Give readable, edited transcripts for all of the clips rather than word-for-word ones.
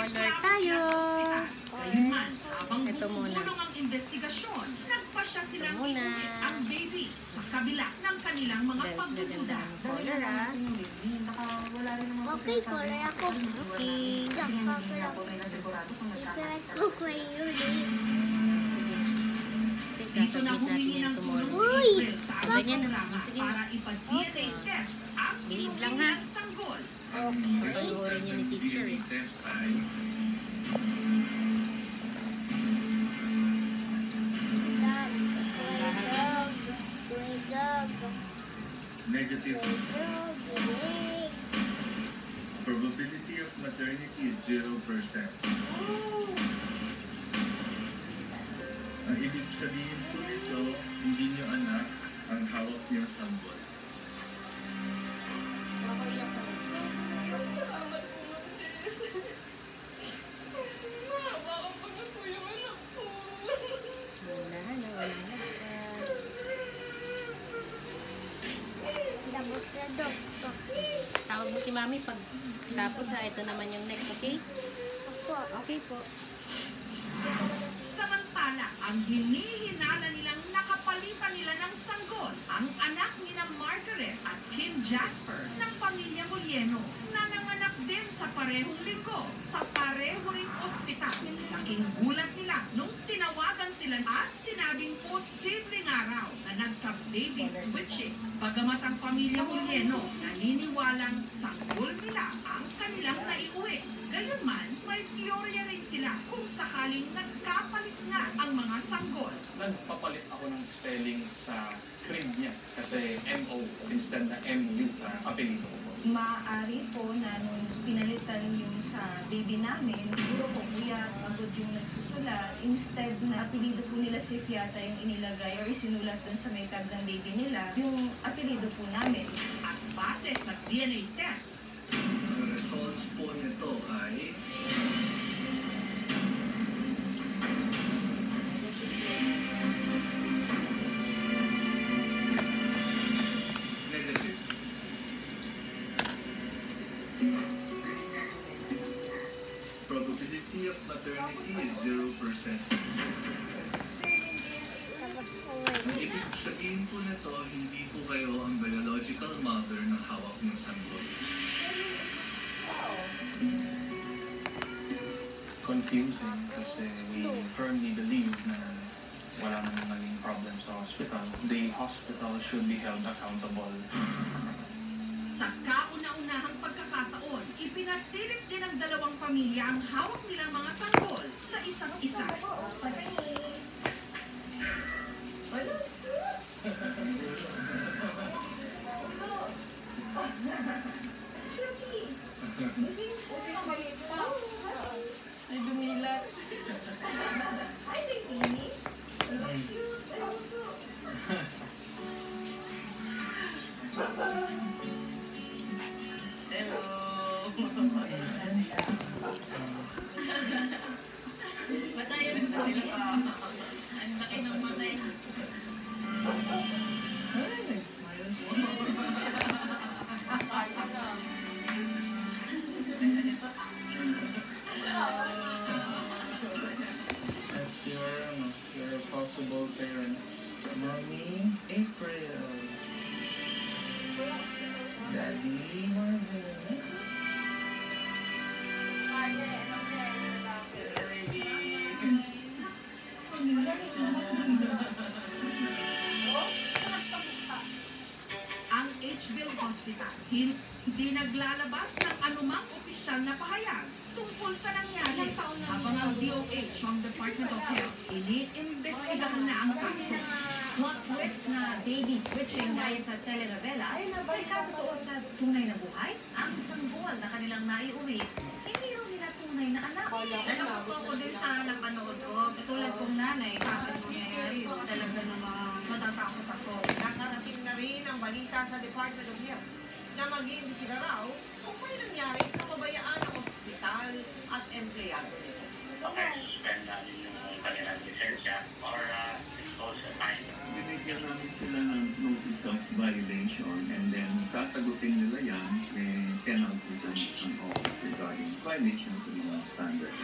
Color tayo. Ito muna. Ito muna. Ang baby sa kabila ng kanilang mga pagdududa. Color Okay, color ako. Okay. Dito na Sasabit natin humingi yan ng tulong tomorrow. si April sa Ganyan na. programa Sige. para ipag-DNA test ang Believe lang, inuwi ha? ng sanggol. Panuorin niya ni teacher. Negative. Probability of maternity is 0%. Ang ibig sabihin po nito, hindi nyo anak ang hawak niyong sanggol. Tawag mo si Mami pag tapos ha. Ito naman yung next, okay? Okay po. Samantala, ang hinihinala nilang nakapalitan nila ng sanggol ang anak nila Margaret at Kim Jasper ng pamilya Mulieno na nanganak din sa parehong linggo sa pareho ring ospital. Laking gulat nila nung tinawagan sila at sinabing posibleng araw na nagka-baby switching. Bagamat ang pamilya Mulieno naniniwalang sanggol nila ang kanilang naiuwi. Gayunman, may teorya rin sila kung sakaling nagkapalit nga ang mga sanggol. Nagpapalit ako ng spelling sa crib niya kasi M-O instead na M-U na apelido ko. Maaari po na nung pinalitan yung sa baby namin, siguro po kuya pagod yung nagsusulat, instead na apelido po nila si Fiata yung inilagay or isinulat dun sa may tag ng baby nila, yung apelido po namin. At base sa DNA test, Ang results po nito ay negative. Probability of maternity is 0%. Ang ibig sabihin po nito, hindi po kayo ang biological mother ng hawak ng sanggol. Confusing kasi we firmly believe na wala namang naging problem sa hospital. The hospital should be held accountable. sa kauna-unahang pagkakataon, ipinasilip din ng dalawang pamilya ang hawak nilang mga sanggol sa isang isa. Ay, dumilat. Hi, baby. Matayan mo sila. Ang laki ng matay. That's your possible parents. Mommy, April. Daddy, Marvin. Ang H-Ville Hospital hindi naglalabas ng anumang opisyal na pahayag tungkol sa nangyari habang ang DOH o ang Department of Health iniimbestigahan na ang kaso. Plot twist na baby switching gaya sa telenovela ay nagkakatotoo sa tunay na buhay. Ang sanggol na kanilang naiuwi, hindi raw nila tunay na anak. Nalangkot ko din sa napanood ko. Katulad kong nanay, sa akin nangyayari, talaga namang matatakot ako. Nakarating na rin ang balita sa Department of Health na mag-iimbestiga raw kung may nangyari sa kabayaan ng ospital at empleyado nito. Suspend namin yung kanilang lisensya or dispose the fine. Binigyan namin sila ng notice of violation and then sasagutin nila yan, penalties ang office regarding violation to mga standard.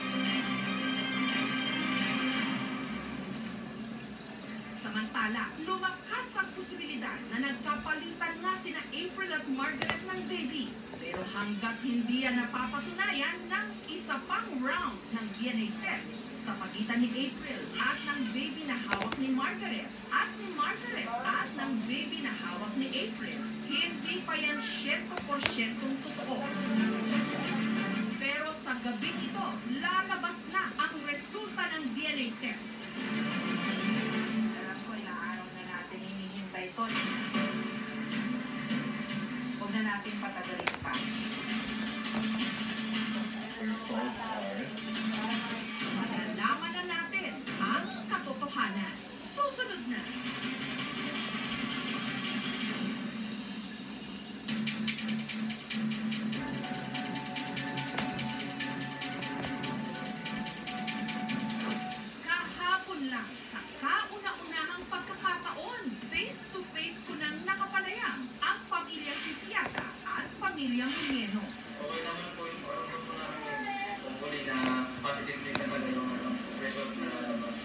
Samantala, lumakas ang posibilidad na nagkapalitan nga sina April at Margaret ng baby. Pero hanggat hindi yan napapatunayan ng isa pang round ng DNA test sa pagitan ni April at ng baby na hawak ni Margaret at ni Margaret at ng baby na hawak ni April, hindi pa yan 100% totoo. Pero sa gabi ito, lalabas na ang resulta ng DNA test. Alam ko, ilang araw na natin hinihintay ito. Huwag na natin patagalin pa. Results are Malalaman na natin ang katotohanan. Susunod na. Kahapon lang sa kauna-unahang pagkakataon, face-to-face ko nang nakapanayam ang pamilya Sifiata at pamilya Muñeno. okay naman po yung order po namin. Hopefully na positive din naman yung result na lalabas.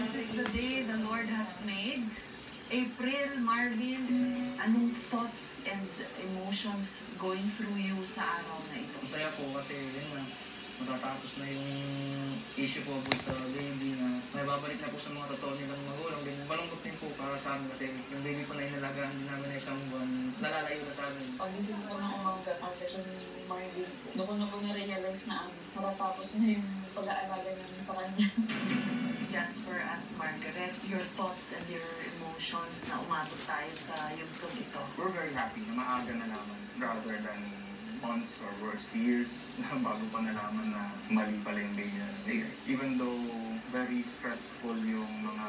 This is the day the Lord has made. April, Marvin, anong thoughts and emotions going through you sa araw na ito? Masaya po kasi yun na, matatapos na yung issue po about sa baby na may babalik na po sa mga totoo nilang magulang. Din malungkot din po para sa amin kasi yung baby po na inalagaan din namin na isang buwan, nalalayo na sa amin. Pagising ko ng umaga, pagkasya ni Marvin, doon ko na-realize na matatapos na yung pag-aalaga namin sa kanya. Jasper at Margaret, your thoughts and your emotions na umabot tayo sa yugtong ito. We're very happy na maaga na naman rather than months or worse years na bago pa nalaman na mali pala yung baby na later. Even though very stressful yung mga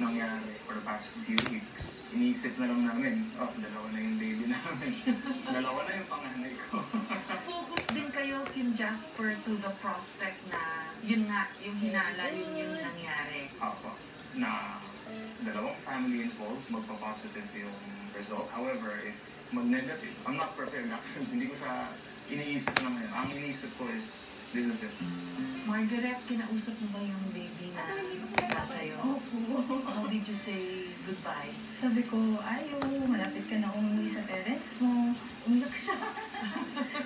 nangyari for the past few weeks, iniisip na lang namin, dalawa na yung baby namin. Dalawa na yung panganay ko. Focus din kayo, Kim Jasper, to the prospect na yun nga, yung hinala, yun yung nangyari. Apo, na dalawang family involved, magpa-positive yung result. However, if mag-negative, I'm not prepared actually. Hindi ko siya iniisip na ngayon. Ang iniisip ko is, this is it. Margaret, kinausap mo ba yung baby na nasa'yo? Opo. How did you say goodbye? Sabi ko, ayaw, malapit ka na umuwi sa parents mo. Umiyak siya.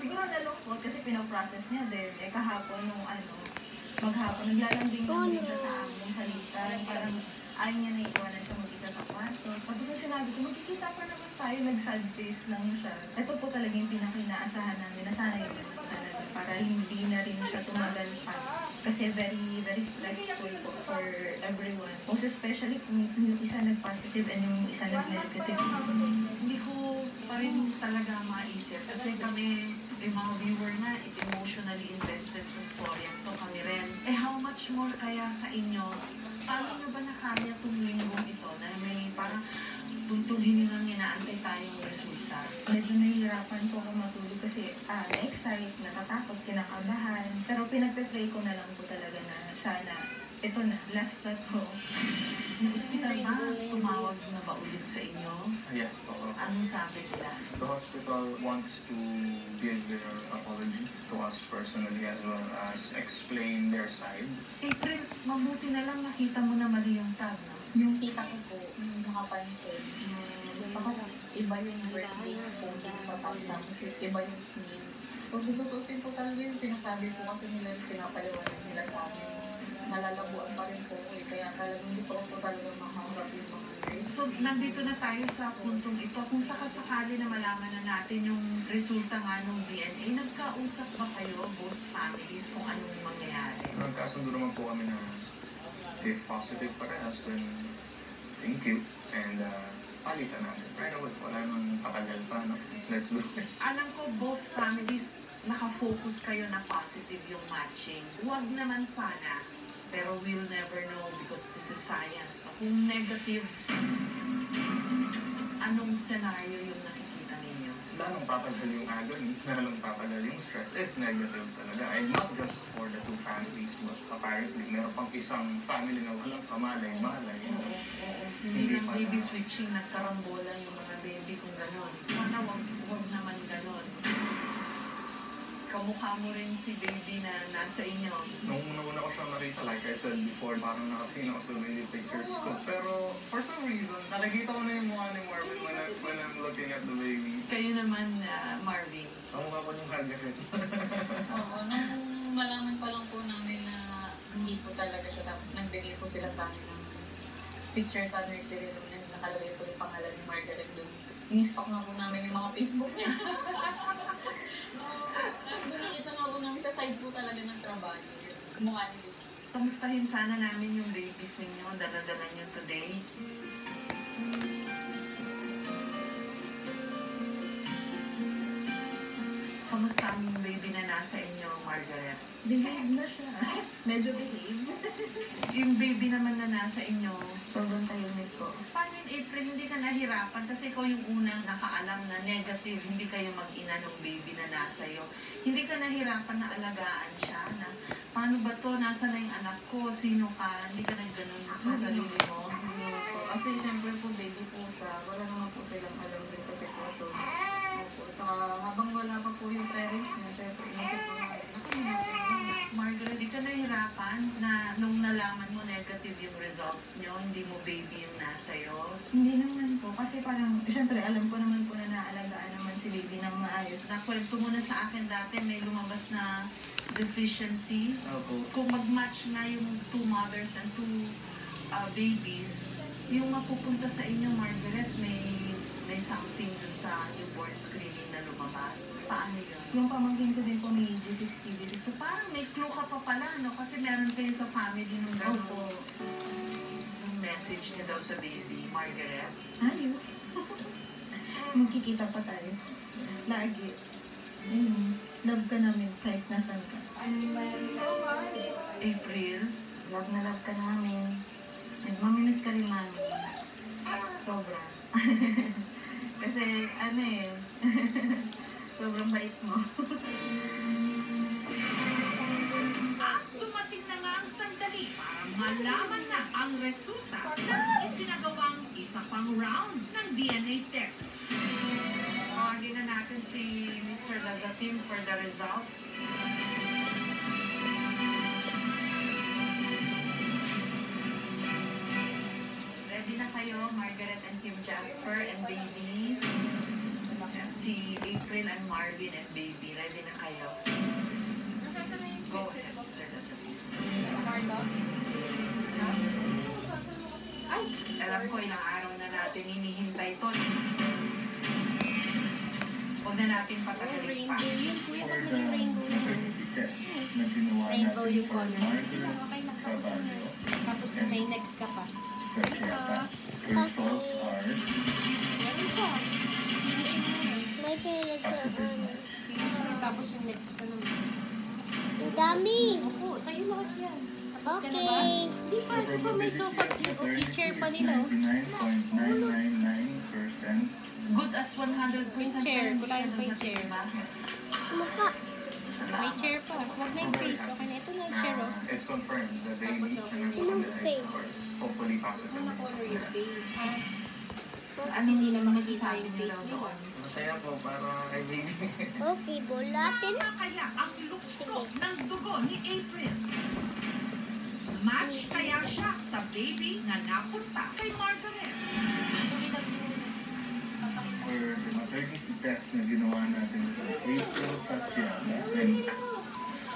Siguro nalungkot kasi pinaprocess niya din. Kahapon nung maghapon, naglalambing lang din siya sa among salita. Parang ayaw niya na iwanan siya mag-isa sa kwarto. Tapos yung sinabi ko, magkikita pa naman tayo, nag-sad face lang siya. Ito po talaga yung pinakinaasahan namin na sana yun naman talaga para hindi na rin siya tumagal pa. Kasi very, very stressful po for everyone. Most especially kung yung isa nag-positive and yung isa nag-negative. Hindi ko pa rin talaga maisip. Kasi kami, yung mga viewer na, emotionally invested sa story. Ito kami rin. How much more kaya sa inyo? Paano nyo ba nakaya itong linggong ito na may parang tuntulhin nang inaantay tayong resulta? Medyo nahihirapan po ako matulog kasi na-excite, natatakot, kinakabahan. Pero pinagpe-pray ko na lang po talaga na sana ito na, last na to. Yung ospital ba, tumawag na ba ulit sa inyo? Yes po. Anong sabi nila? The hospital wants to give their apology to us personally as well as explain their side. April, mabuti na lang nakita mo na mali yung tag, no? Yung tita ko po, nakapansin, bakit iba yung birthday po dito sa tanda kasi iba yung name. Kung tutusin po talaga yung sinasabi po kasi nila, pinapaliwanag nila sa amin. Nalalabuan pa rin po ko kaya talagang gusto ko po talaga makaharap yung mga nurse. So, nandito na tayo sa puntong ito. Kung sakasakali na malaman na natin yung resulta nga ng DNA, nagkausap ba kayo, both families, kung anong mangyayari? Nagkasundo naman po kami na if positive parehas, then thank you. And palitan natin. Right away, wala nang katagal pa, no? let's do it. Alam ko both families nakafocus kayo na positive yung matching. Huwag naman sana, pero we'll never know because this is science. Kung negative, anong scenario yung nakikita ninyo? Lalong tatagal yung agony, lalong tatagal yung stress if negative talaga. And not just for the two families, but apparently meron pang isang family na walang kamalay-malay. Hindi lang baby switching, nagkarambola yung mga baby kung gano'n. Sana wag naman gano'n. Kamukha mo rin si baby na nasa inyo. Nung una ko siya nakita, like I said before, parang nakatingin ako sa many pictures ko. Pero for some reason, nakikita ko na yung mukha ni Marvin when I'm looking at the baby. Kayo naman, Marvin. Ang mukha ko yung hagahit. Oo, nung malaman pa lang po namin na hindi po talaga siya. Tapos nagbigay po sila sa amin ng picture sa nursery room na nakalagay po yung pangalan ni Margaret doon. Ini-stalk na po namin yung mga Facebook niya. Nakikita nga po namin sa side po talaga ng trabaho. Yung mukha ni Baby. Kamustahin sana namin yung babies ninyo, dala-dala nyo today. Kamusta ang baby na nasa inyo, Margaret? Behave na siya. Medyo behave. Yung baby naman na nasa inyo, Sobrang tahimik ko. paano in April hindi ka nahirapan? Kasi ikaw yung unang nakaalam na negative, hindi kayo mag-ina ng baby na nasa iyo. Hindi ka nahirapan na alagaan siya na paano ba to? Nasa na yung anak ko? Sino ka? Hindi ka nagganon sa sarili mo? Hindi po. Kasi siyempre po baby po siya. Wala naman po silang alam din sa sitwasyon. Opo. Saka habang wala pa po yung parents niya, siyempre inisip po namin. Margaret, di ka nahirapan na nung nalaman mo negative yung results nyo, hindi mo baby yung nasa iyo? Hindi naman po. Kasi parang, syempre, alam ko naman po na naalagaan naman si baby ng maayos. Nakwento mo na sa akin dati, may lumabas na deficiency. Opo. Kung mag-match na yung two mothers and two babies, yung mapupunta sa inyo, Margaret, may something dun sa newborn screening na lumabas. Paano yun? Yung pamangkin ko din po may G6, So parang may clue ka pa pala, no? Kasi meron kayo sa family nung gano'n. Opo. Yung message niya daw sa baby, Margaret. Ayun. Magkikita pa tayo. Lagi. Ayun. Love ka namin kahit nasan ka. April, Love na love ka namin. Nagmamimiss ka rin mami. Sobra. Kasi ano eh. Sobrang bait mo. at dumating na nga ang sandali para malaman na ang resulta ng isinagawang isa pang round ng DNA tests. Tawagin na natin si Mr. Lazatin for the results. Ready na kayo, Margaret and Kim Jasper and baby? At si April and Marvin and baby, ready na kayo? Go ahead, Sir Lazatin. Ay, alam ko ilang araw na natin hinihintay to. Huwag na natin patagalin pa. Rainbow yun, kuya. For Pag the naging rainbow na. maternity test na ginawa Rainbow natin yung for color. Sige Margaret lang, okay lang. sa Tapos yun Baguio. Tapos yung may next ka pa. Sa Quiaca. The results are Meron pa. Finish mo na. May pera ka. positive na. Finish mo. Tapos yung next ka naman. Ang dami. Opo, sa'yo lahat yan. Tapos ka na ba? Okay. Di pa, di ba may sofa, i-chair pa nila. oh. 99.999% Good as 100% May chair. pa rin, Kulang Mr. pa yung Lazatin, chair. diba? Mukha. May Salamat. chair pa. Huwag na yung face. Okay na. Ito na yung chair, oh. It's confirmed the baby Tapos okay. and Sinong the egg face? course. Hopefully positive. Ano color yung face? Ano Hindi na makikita masasabi yung nila face doon? nila. Masaya po para kay baby. Okay, bulatin. Tama kaya ang lukso ng dugo ni April? Match kaya siya sa baby na napunta kay Margaret? For the maternity test na ginawa natin sa April sa Quiaca and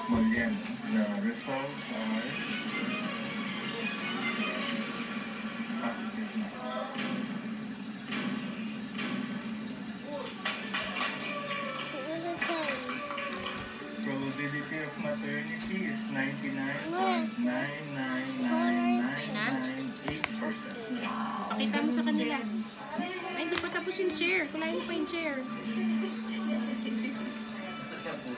Molleno, the results are positive na. What's it saying? Probability of maternity is Pakita 99.99998%. mo sa kanila. Ay, hindi pa tapos yung chair. Kulayin mo pa yung chair. po.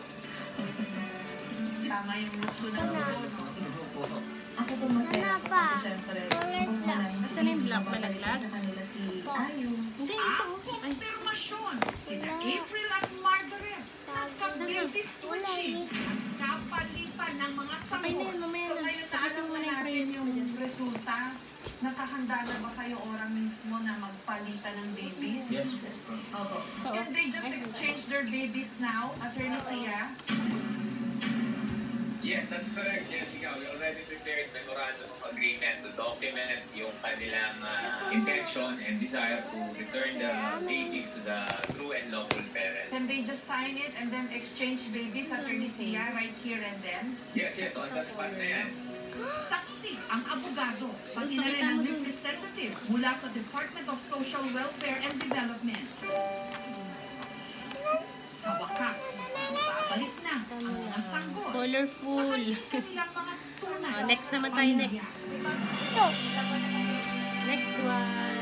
Tama yung lukso ng ulo, no? Ako po masaya Ano pa? kasi syempre, Kulay kung black. walang Asan na yung black malaglag? sa kanila si Ayo. Hindi, ito. Ang Ay, kumpirmasyon, sina April at Margaret, nagka-baby switching, kapalitan ng mga okay na sanggol. yun, mamaya So na. ngayon na Tapos alam mo na na yung natin crayons mo yung dyan. resulta, nakahanda na ba kayo oras mismo na magpalitan ng babies? Yes po. Opo. Can they just exchange their babies now, Attorney Sia? Yes, that's correct, Jessica. We already prepared memorandum of agreement to document yung kanilang intention and desire to return the babies to the true and lawful parents. Can they just sign it and then exchange babies, Attorney Sia, right here and then? Yes, on the spot na yan. Saksi ang abogado, pati na rin ang representative mula sa Department of Social Welfare and Development. Sa wakas, babalik na ang mga sanggol sa Colorful. kanilang mga tunay. Oh, next naman tayo, next. Ito. Next one.